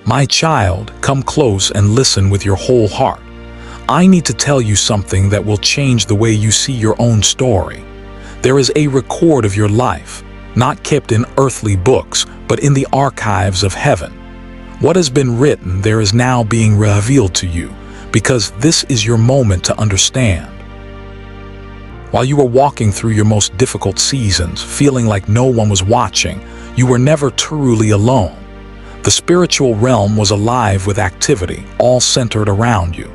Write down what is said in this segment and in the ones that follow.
My child, come close and listen with your whole heart. I need to tell you something that will change the way you see your own story. There is a record of your life, not kept in earthly books, but in the archives of heaven. What has been written there is now being revealed to you, because this is your moment to understand. While you were walking through your most difficult seasons, feeling like no one was watching, you were never truly alone. The spiritual realm was alive with activity, all centered around you.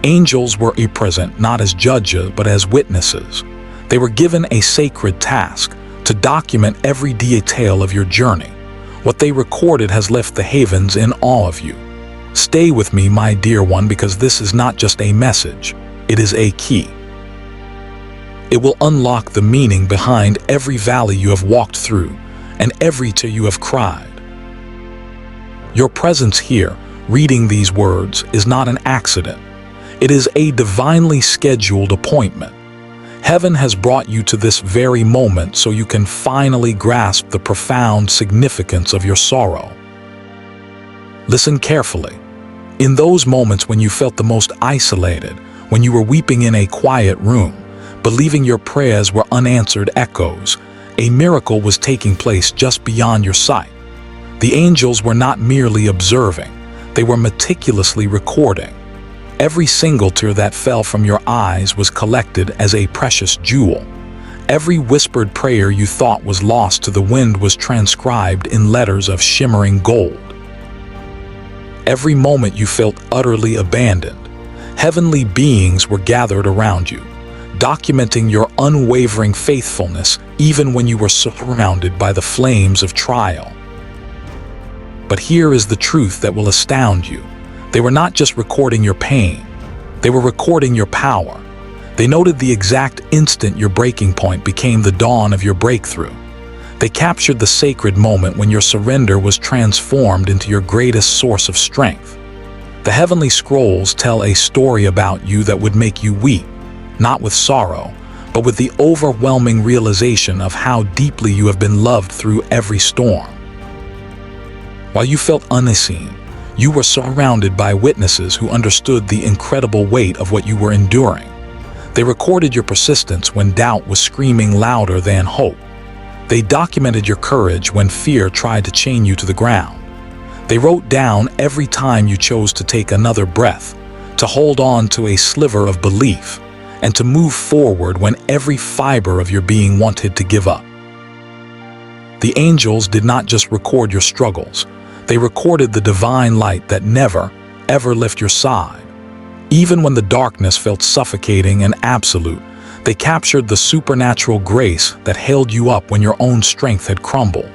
Angels were present not as judges but as witnesses. They were given a sacred task to document every detail of your journey. What they recorded has left the heavens in awe of you. Stay with me, my dear one, because this is not just a message, it is a key. It will unlock the meaning behind every valley you have walked through and every tear you have cried. Your presence here, reading these words, is not an accident. It is a divinely scheduled appointment. Heaven has brought you to this very moment so you can finally grasp the profound significance of your sorrow. Listen carefully. In those moments when you felt the most isolated, when you were weeping in a quiet room, believing your prayers were unanswered echoes, a miracle was taking place just beyond your sight. The angels were not merely observing, they were meticulously recording. Every single tear that fell from your eyes was collected as a precious jewel. Every whispered prayer you thought was lost to the wind was transcribed in letters of shimmering gold. Every moment you felt utterly abandoned, heavenly beings were gathered around you, documenting your unwavering faithfulness even when you were surrounded by the flames of trial. But here is the truth that will astound you. They were not just recording your pain, they were recording your power. They noted the exact instant your breaking point became the dawn of your breakthrough. They captured the sacred moment when your surrender was transformed into your greatest source of strength. The heavenly scrolls tell a story about you that would make you weep, not with sorrow, but with the overwhelming realization of how deeply you have been loved through every storm. While you felt unseen, you were surrounded by witnesses who understood the incredible weight of what you were enduring. They recorded your persistence when doubt was screaming louder than hope. They documented your courage when fear tried to chain you to the ground. They wrote down every time you chose to take another breath, to hold on to a sliver of belief, and to move forward when every fiber of your being wanted to give up. The angels did not just record your struggles, they recorded the divine light that never, ever left your side. Even when the darkness felt suffocating and absolute, they captured the supernatural grace that held you up when your own strength had crumbled.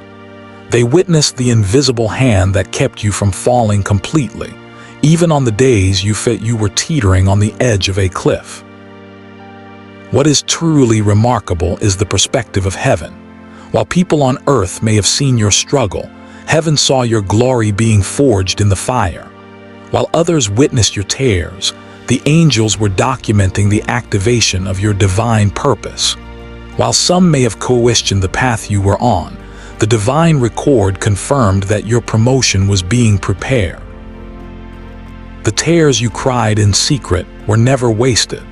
They witnessed the invisible hand that kept you from falling completely, even on the days you felt you were teetering on the edge of a cliff. What is truly remarkable is the perspective of heaven. While people on earth may have seen your struggle, heaven saw your glory being forged in the fire. While others witnessed your tears, the angels were documenting the activation of your divine purpose. While some may have questioned the path you were on, the divine record confirmed that your promotion was being prepared. The tears you cried in secret were never wasted.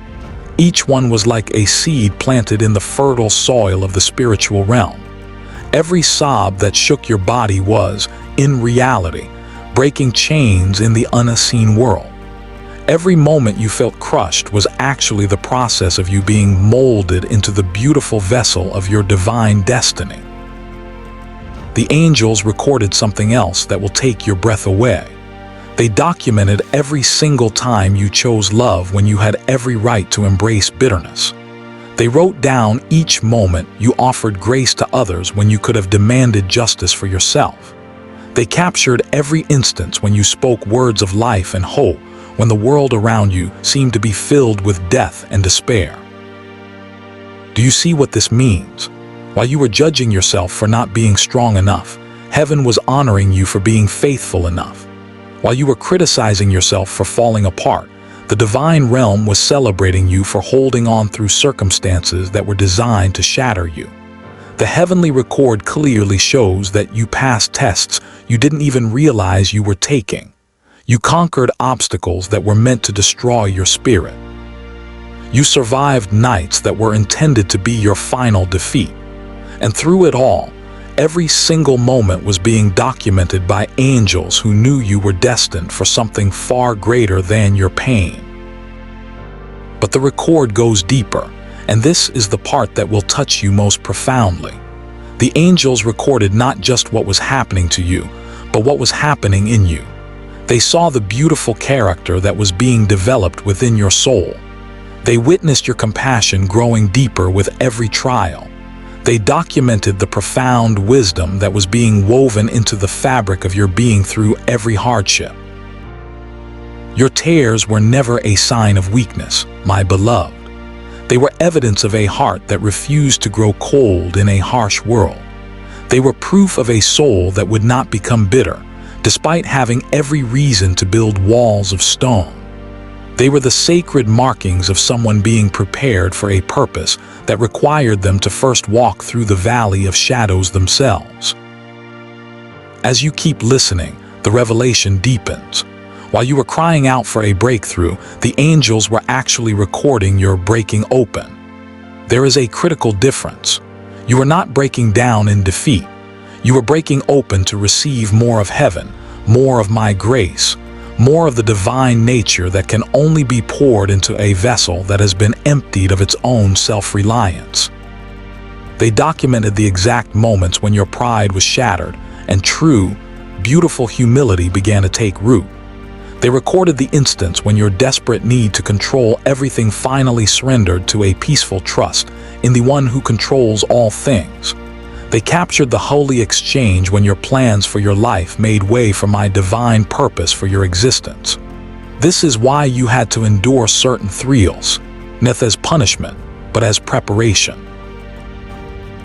Each one was like a seed planted in the fertile soil of the spiritual realm. Every sob that shook your body was, in reality, breaking chains in the unseen world. Every moment you felt crushed was actually the process of you being molded into the beautiful vessel of your divine destiny. The angels recorded something else that will take your breath away. They documented every single time you chose love when you had every right to embrace bitterness. They wrote down each moment you offered grace to others when you could have demanded justice for yourself. They captured every instance when you spoke words of life and hope when the world around you seemed to be filled with death and despair. Do you see what this means? While you were judging yourself for not being strong enough, heaven was honoring you for being faithful enough. While you were criticizing yourself for falling apart, the divine realm was celebrating you for holding on through circumstances that were designed to shatter you. The heavenly record clearly shows that you passed tests you didn't even realize you were taking. You conquered obstacles that were meant to destroy your spirit. You survived nights that were intended to be your final defeat. And through it all, every single moment was being documented by angels who knew you were destined for something far greater than your pain. But the record goes deeper, and this is the part that will touch you most profoundly. The angels recorded not just what was happening to you, but what was happening in you. They saw the beautiful character that was being developed within your soul. They witnessed your compassion growing deeper with every trial. They documented the profound wisdom that was being woven into the fabric of your being through every hardship. Your tears were never a sign of weakness, my beloved. They were evidence of a heart that refused to grow cold in a harsh world. They were proof of a soul that would not become bitter, despite having every reason to build walls of stone. They were the sacred markings of someone being prepared for a purpose that required them to first walk through the valley of shadows themselves. As you keep listening, the revelation deepens. While you were crying out for a breakthrough, the angels were actually recording your breaking open. There is a critical difference. You were not breaking down in defeat. You were breaking open to receive more of heaven, more of my grace, more of the divine nature that can only be poured into a vessel that has been emptied of its own self-reliance. They documented the exact moments when your pride was shattered and true, beautiful humility began to take root. They recorded the instance when your desperate need to control everything finally surrendered to a peaceful trust in the one who controls all things. They captured the holy exchange when your plans for your life made way for my divine purpose for your existence. This is why you had to endure certain thrills, not as punishment, but as preparation.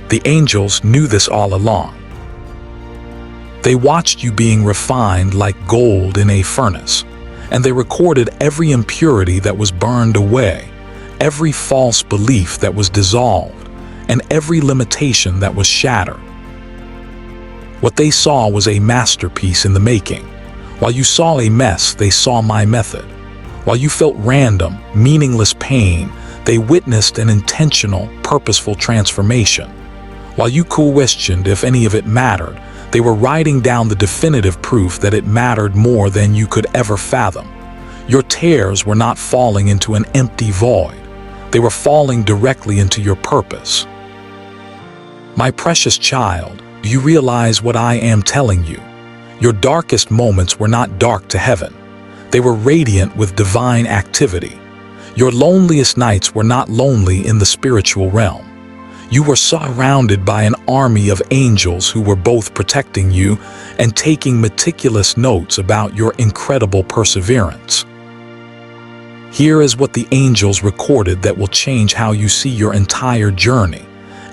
The angels knew this all along. They watched you being refined like gold in a furnace, and they recorded every impurity that was burned away, every false belief that was dissolved, and every limitation that was shattered. What they saw was a masterpiece in the making. While you saw a mess, they saw my method. While you felt random, meaningless pain, they witnessed an intentional, purposeful transformation. While you questioned if any of it mattered, they were writing down the definitive proof that it mattered more than you could ever fathom. Your tears were not falling into an empty void. They were falling directly into your purpose. My precious child, do you realize what I am telling you? Your darkest moments were not dark to heaven. They were radiant with divine activity. Your loneliest nights were not lonely in the spiritual realm. You were surrounded by an army of angels who were both protecting you and taking meticulous notes about your incredible perseverance. Here is what the angels recorded that will change how you see your entire journey.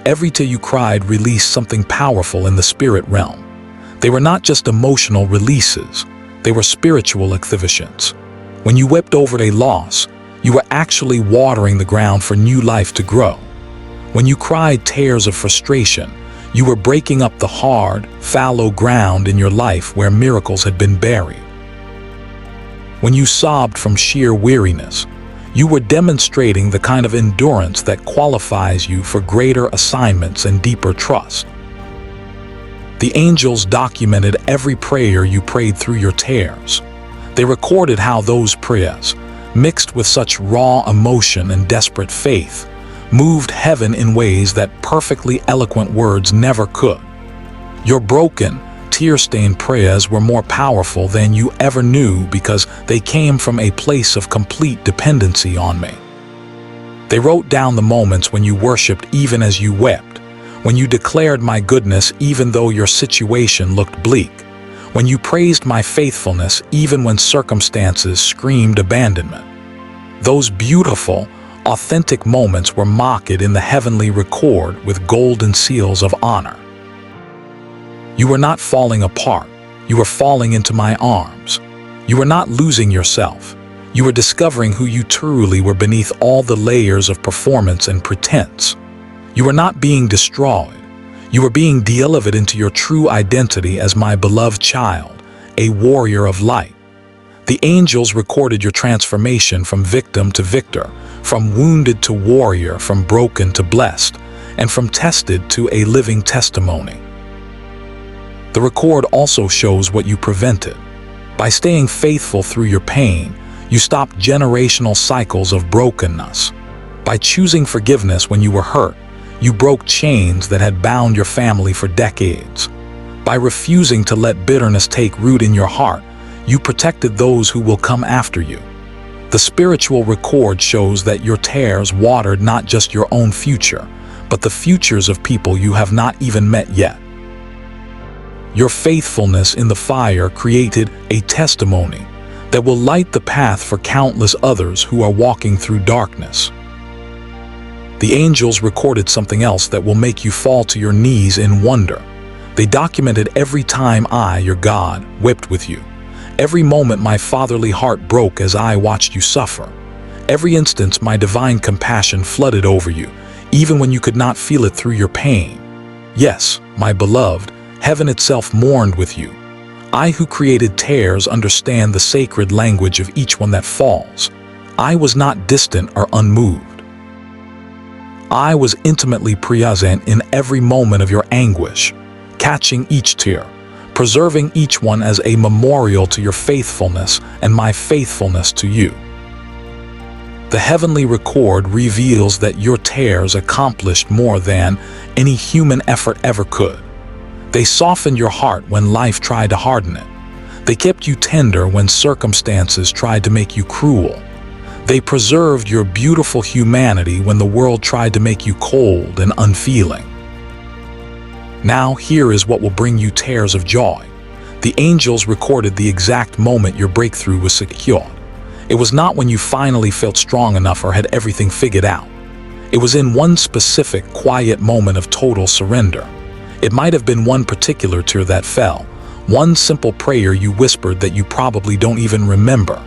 Every tear you cried released something powerful in the spirit realm. They were not just emotional releases, they were spiritual activations. When you wept over a loss, you were actually watering the ground for new life to grow. When you cried tears of frustration, you were breaking up the hard, fallow ground in your life where miracles had been buried. When you sobbed from sheer weariness, you were demonstrating the kind of endurance that qualifies you for greater assignments and deeper trust. The angels documented every prayer you prayed through your tears. They recorded how those prayers, mixed with such raw emotion and desperate faith, moved heaven in ways that perfectly eloquent words never could. Your broken, tear-stained prayers were more powerful than you ever knew because they came from a place of complete dependency on me. They wrote down the moments when you worshipped even as you wept, when you declared my goodness even though your situation looked bleak, when you praised my faithfulness even when circumstances screamed abandonment. Those beautiful, authentic moments were marked in the heavenly record with golden seals of honor. You were not falling apart, you were falling into my arms. You were not losing yourself, you were discovering who you truly were beneath all the layers of performance and pretense. You were not being destroyed, You are being delivered into your true identity as my beloved child, a warrior of light. The angels recorded your transformation from victim to victor, from wounded to warrior, from broken to blessed, and from tested to a living testimony. The record also shows what you prevented. By staying faithful through your pain, you stopped generational cycles of brokenness. By choosing forgiveness when you were hurt, you broke chains that had bound your family for decades. By refusing to let bitterness take root in your heart, you protected those who will come after you. The spiritual record shows that your tears watered not just your own future, but the futures of people you have not even met yet. Your faithfulness in the fire created a testimony that will light the path for countless others who are walking through darkness. The angels recorded something else that will make you fall to your knees in wonder. They documented every time I, your God, wept with you. Every moment my fatherly heart broke as I watched you suffer. Every instance my divine compassion flooded over you, even when you could not feel it through your pain. Yes, my beloved, heaven itself mourned with you. I who created tears understand the sacred language of each one that falls. I was not distant or unmoved. I was intimately present in every moment of your anguish, catching each tear, preserving each one as a memorial to your faithfulness and my faithfulness to you. The heavenly record reveals that your tears accomplished more than any human effort ever could. They softened your heart when life tried to harden it. They kept you tender when circumstances tried to make you cruel. They preserved your beautiful humanity when the world tried to make you cold and unfeeling. Now here is what will bring you tears of joy. The angels recorded the exact moment your breakthrough was secured. It was not when you finally felt strong enough or had everything figured out. It was in one specific, quiet moment of total surrender. It might have been one particular tear that fell, one simple prayer you whispered that you probably don't even remember.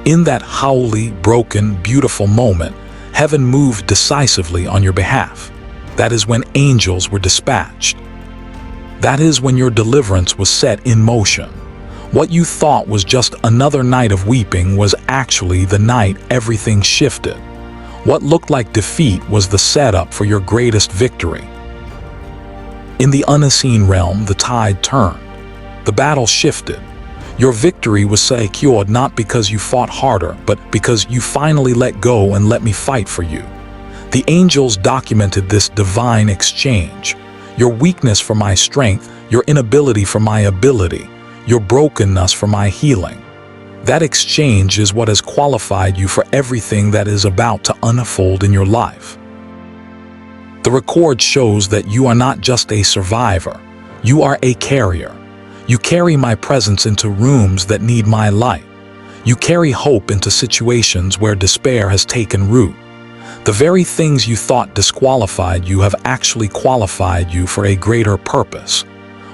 In that holy, broken, beautiful moment, heaven moved decisively on your behalf. That is when angels were dispatched. That is when your deliverance was set in motion. What you thought was just another night of weeping was actually the night everything shifted. What looked like defeat was the setup for your greatest victory. In the unseen realm, the tide turned. The battle shifted. Your victory was secured not because you fought harder, but because you finally let go and let me fight for you. The angels documented this divine exchange. Your weakness for my strength, your inability for my ability, your brokenness for my healing. That exchange is what has qualified you for everything that is about to unfold in your life. The record shows that you are not just a survivor, you are a carrier. You carry my presence into rooms that need my light. You carry hope into situations where despair has taken root. The very things you thought disqualified you have actually qualified you for a greater purpose.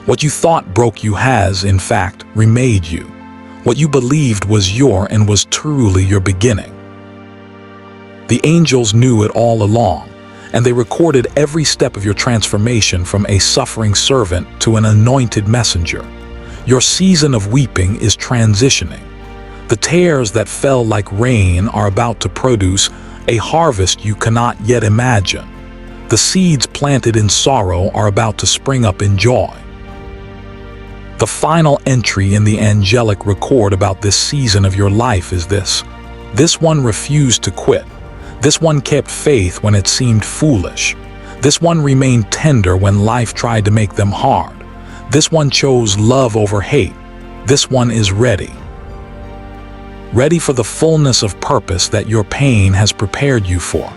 What you thought broke you has, in fact, remade you. What you believed was your and was truly your beginning. The angels knew it all along, and they recorded every step of your transformation from a suffering servant to an anointed messenger. Your season of weeping is transitioning. The tears that fell like rain are about to produce a harvest you cannot yet imagine. The seeds planted in sorrow are about to spring up in joy. The final entry in the angelic record about this season of your life is this. This one refused to quit. This one kept faith when it seemed foolish. This one remained tender when life tried to make them hard. This one chose love over hate. This one is ready. Ready for the fullness of purpose that your pain has prepared you for.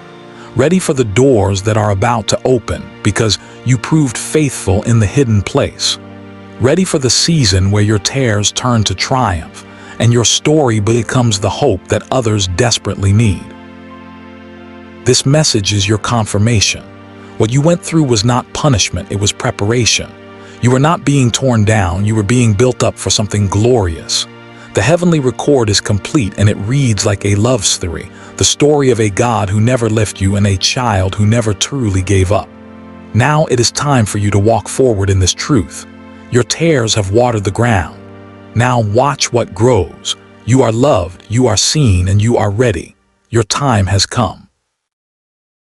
Ready for the doors that are about to open because you proved faithful in the hidden place. Ready for the season where your tears turn to triumph and your story becomes the hope that others desperately need. This message is your confirmation. What you went through was not punishment, it was preparation. You were not being torn down, you were being built up for something glorious. The heavenly record is complete and it reads like a love story, the story of a God who never left you and a child who never truly gave up. Now it is time for you to walk forward in this truth. Your tears have watered the ground. Now watch what grows. You are loved, you are seen, and you are ready. Your time has come.